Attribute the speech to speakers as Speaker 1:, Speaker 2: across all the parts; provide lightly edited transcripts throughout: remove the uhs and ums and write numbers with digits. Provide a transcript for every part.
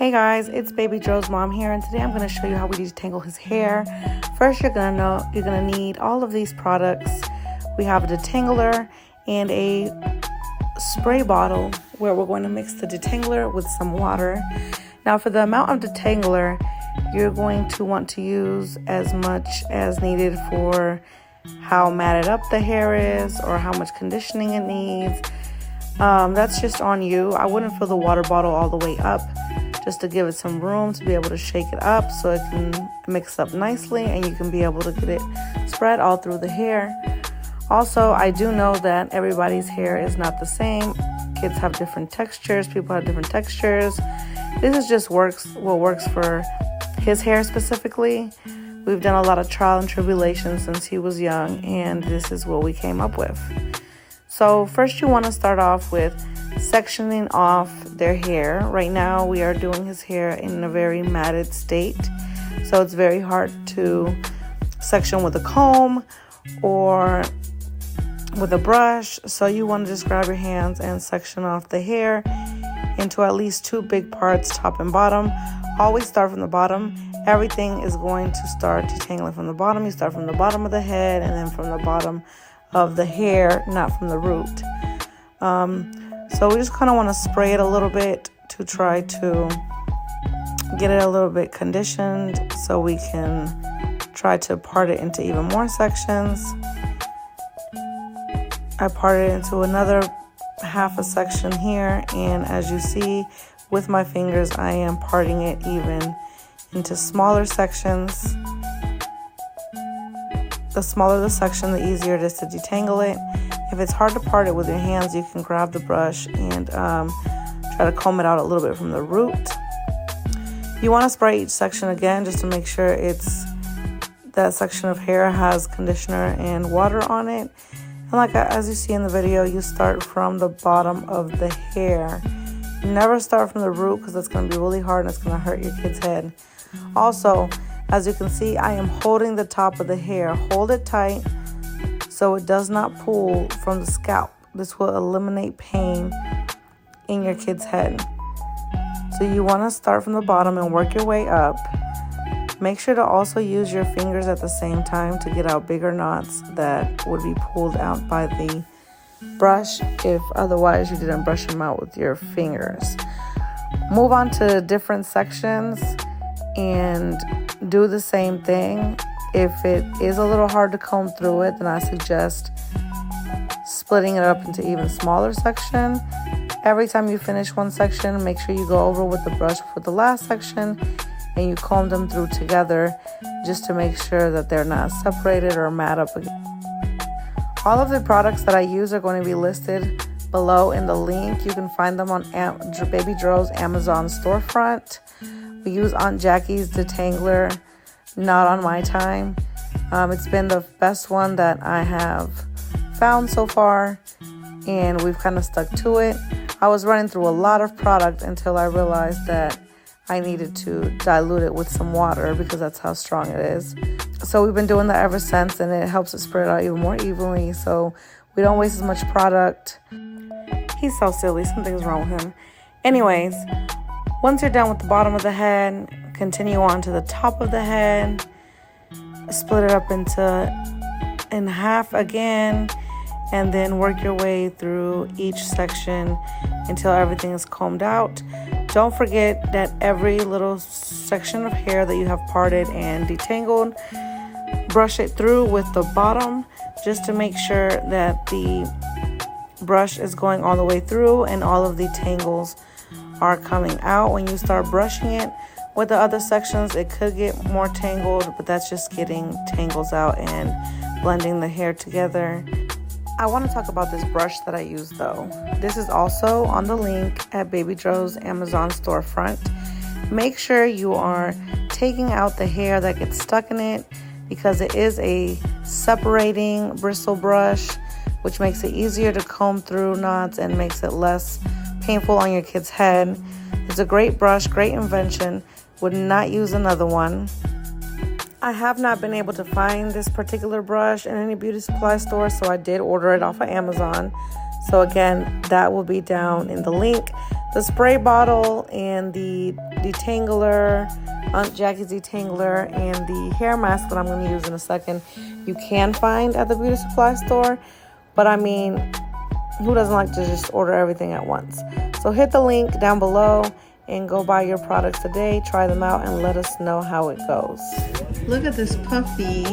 Speaker 1: Hey guys, it's Baby Joe's mom here, and today I'm going to show you how we detangle his hair. First, you're gonna need all of these products. We have a detangler and a spray bottle where we're going to mix the detangler with some water. Now, for the amount of detangler, you're going to want to use as much as needed for how matted up the hair is or how much conditioning it needs. That's just on you. I wouldn't fill the water bottle all the way up, just to give it some room to be able to shake it up so it can mix up nicely and you can be able to get it spread all through the hair. Also, I do know that everybody's hair is not the same. Kids have different textures, people have different textures. This is just what works for his hair specifically. We've done a lot of trial and tribulation since he was young, and this is what we came up with. So first you want to start off with sectioning off their hair. Right now we are doing his hair in a very matted state, so it's very hard to section with a comb or with a brush. So you want to just grab your hands and section off the hair into at least two big parts, top and bottom. Always start from the bottom. Everything is going to start detangling from the bottom. You start from the bottom of the head and then from the bottom of the hair, not from the root. So we just kind of want to spray it a little bit to try to get it a little bit conditioned so we can try to part it into even more sections. I parted it into another half a section here, and as you see with my fingers, I am parting it even into smaller sections. The smaller the section, the easier it is to detangle it. If it's hard to part it with your hands, you can grab the brush and try to comb it out a little bit from the root. You want to spray each section again just to make sure that section of hair has conditioner and water on it. And as you see in the video, you start from the bottom of the hair. Never start from the root because it's going to be really hard and it's going to hurt your kid's head. Also, as you can see, I am holding the top of the hair. Hold it tight so it does not pull from the scalp. This will eliminate pain in your kid's head. So you want to start from the bottom and work your way up. Make sure to also use your fingers at the same time to get out bigger knots that would be pulled out by the brush if otherwise you didn't brush them out with your fingers. Move on to different sections and do the same thing. If it is a little hard to comb through it, then I suggest splitting it up into even smaller section. Every time you finish one section, make sure you go over with the brush for the last section and you comb them through together just to make sure that they're not separated or mat up again. All of the products that I use are going to be listed below in the link. You can find them on Baby Joe's Amazon storefront. We use Aunt Jackie's detangler, not on my time. It's been the best one that I have found so far, and we've kind of stuck to it. I was running through a lot of product until I realized that I needed to dilute it with some water because that's how strong it is. So we've been doing that ever since, and it helps it spread out even more evenly so we don't waste as much product. He's so silly. Something's wrong with him. Anyways, once you're done with the bottom of the head, continue on to the top of the head. Split it up in half again, and then work your way through each section until everything is combed out. Don't forget that every little section of hair that you have parted and detangled, brush it through with the bottom just to make sure that the brush is going all the way through and all of the tangles are coming out. When you start brushing it with the other sections, it could get more tangled, but that's just getting tangles out and blending the hair together. I want to talk about this brush that I use though. This is also on the link at Baby Joe's Amazon storefront. Make sure you are taking out the hair that gets stuck in it because it is a separating bristle brush, which makes it easier to comb through knots and makes it less painful on your kid's head. It's a great brush, great invention. Would not use another one. I have not been able to find this particular brush in any beauty supply store, so I did order it off of Amazon. So again, that will be down in the link. The spray bottle and the detangler, Aunt Jackie's detangler, and the hair mask that I'm going to use in a second, you can find at the beauty supply store. But I mean, who doesn't like to just order everything at once? So hit the link down below and go buy your products today. Try them out and let us know how it goes. Look at this puffy.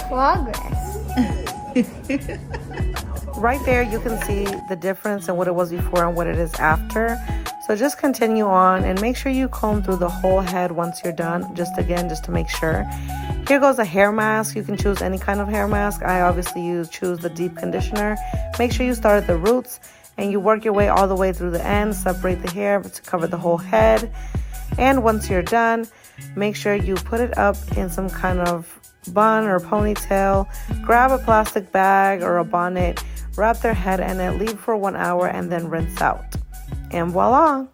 Speaker 2: Progress.
Speaker 1: Right there, you can see the difference in what it was before and what it is after. So just continue on and make sure you comb through the whole head once you're done. Just to make sure. Here goes a hair mask. You can choose any kind of hair mask. I obviously choose the deep conditioner. Make sure you start at the roots and you work your way all the way through the end. Separate the hair to cover the whole head. And once you're done, make sure you put it up in some kind of bun or ponytail. Grab a plastic bag or a bonnet, wrap their head in it, leave for 1 hour, and then rinse out. And voila!